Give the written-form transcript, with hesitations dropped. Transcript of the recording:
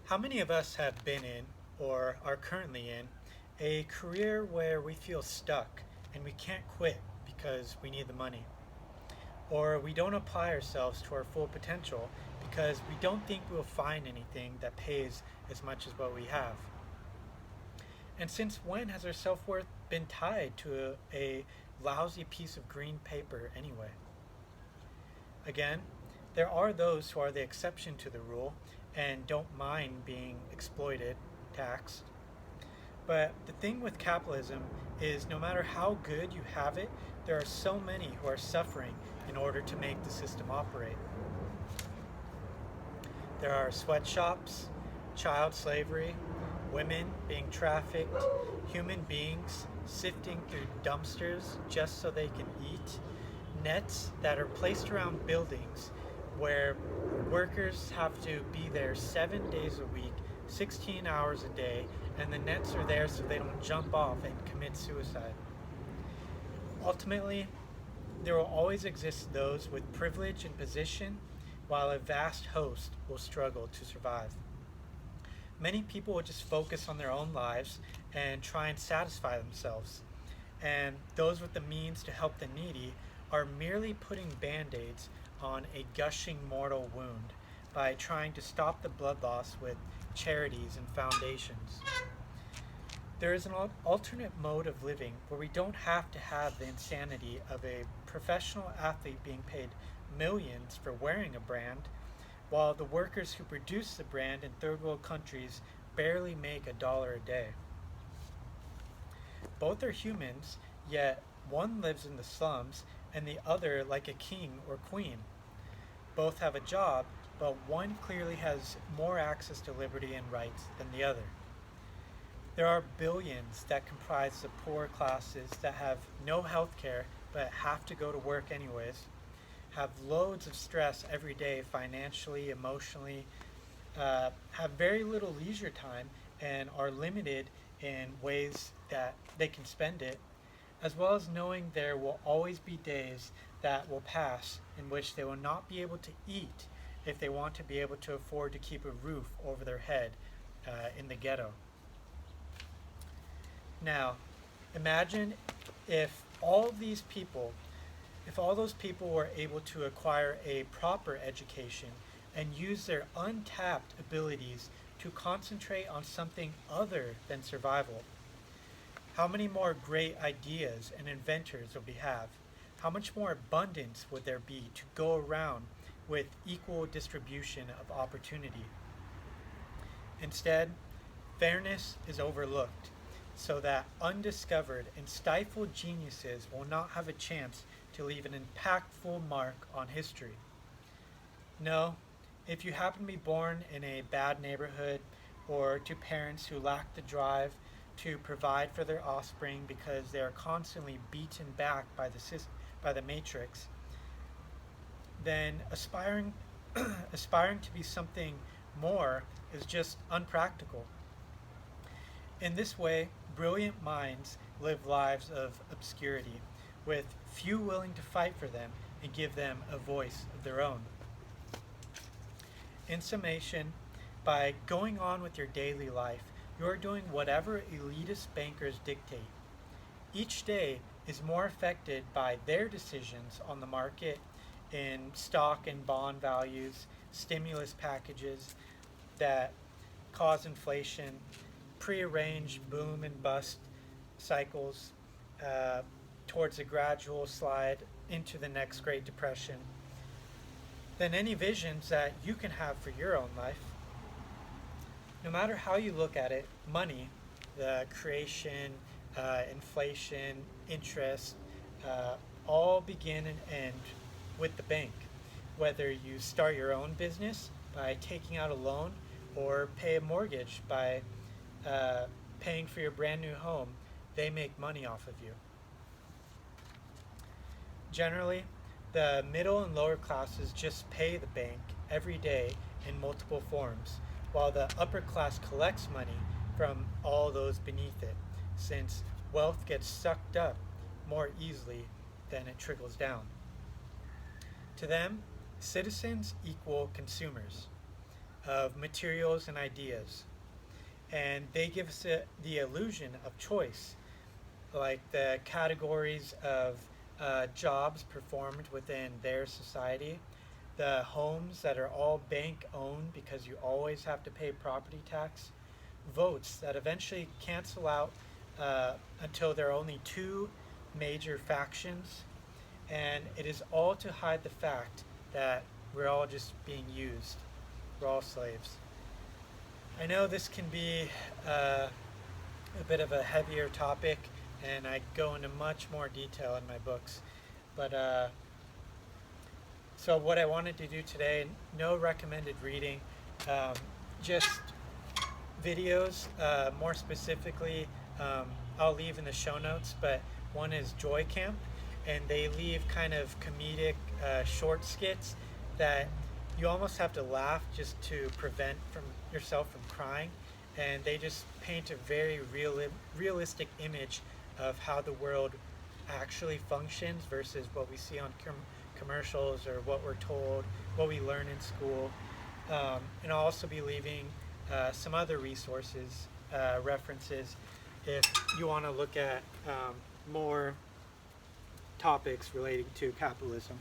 How many of us have been in, or are currently in, a career where we feel stuck and we can't quit because we need the money? Or we don't apply ourselves to our full potential because we don't think we'll find anything that pays as much as what we have? And since when has our self worth been tied to a lousy piece of green paper anyway? Again, there are those who are the exception to the rule and don't mind being exploited, taxed. But the thing with capitalism is no matter how good you have it, there are so many who are suffering in order to make the system operate. There are sweatshops, child slavery, women being trafficked, human beings sifting through dumpsters just so they can eat, nets that are placed around buildings where workers have to be there 7 days a week, 16 hours a day, and the nets are there so they don't jump off and commit suicide. Ultimately, there will always exist those with privilege and position, while a vast host will struggle to survive. Many people will just focus on their own lives and try and satisfy themselves, and those with the means to help the needy are merely putting band-aids on a gushing mortal wound by trying to stop the blood loss with charities and foundations. There is an alternate mode of living where we don't have to have the insanity of a professional athlete being paid millions for wearing a brand, while the workers who produce the brand in third world countries barely make $1 a day. Both are humans, yet one lives in the slums and the other like a king or queen. Both have a job, but one clearly has more access to liberty and rights than the other. There are billions that comprise the poor classes that have no health care but have to go to work anyways, have loads of stress every day financially, emotionally, have very little leisure time and are limited in ways that they can spend it, as well as knowing there will always be days that will pass in which they will not be able to eat if they want to be able to afford to keep a roof over their head in the ghetto. Now, imagine if all these people, if all those people were able to acquire a proper education and use their untapped abilities to concentrate on something other than survival. How many more great ideas and inventors would we have? How much more abundance would there be to go around with equal distribution of opportunity? Instead, fairness is overlooked, so that undiscovered and stifled geniuses will not have a chance to leave an impactful mark on history. No, if you happen to be born in a bad neighborhood or to parents who lack the drive to provide for their offspring because they are constantly beaten back by the matrix, then aspiring to be something more is just unpractical. In this way, brilliant minds live lives of obscurity, with few willing to fight for them and give them a voice of their own. In summation, by going on with your daily life, you are doing whatever elitist bankers dictate. Each day is more affected by their decisions on the market in stock and bond values, stimulus packages that cause inflation, prearranged boom and bust cycles towards a gradual slide into the next Great Depression, than any visions that you can have for your own life. No matter how you look at it, money, the creation, inflation, interest, all begin and end with the bank. Whether you start your own business by taking out a loan or pay a mortgage by paying for your brand new home, they make money off of you. Generally, the middle and lower classes just pay the bank every day in multiple forms, while the upper class collects money from all those beneath it, since wealth gets sucked up more easily than it trickles down. To them, citizens equal consumers. of materials and ideas. And they give us the illusion of choice, like the categories of jobs performed within their society, the homes that are all bank owned because you always have to pay property tax, votes that eventually cancel out until there are only two major factions, and it is all to hide the fact that we're all just being used. We're all slaves. I know this can be a bit of a heavier topic, and I go into much more detail in my books. But so what I wanted to do today, no recommended reading, just videos. More specifically, I'll leave in the show notes, but one is Joy Camp, and they leave kind of comedic short skits that you almost have to laugh just to prevent yourself from crying, and they just paint a very realistic image of how the world actually functions versus what we see on commercials or what we're told, what we learn in school. And I'll also be leaving some other resources, references, if you want to look at more topics relating to capitalism.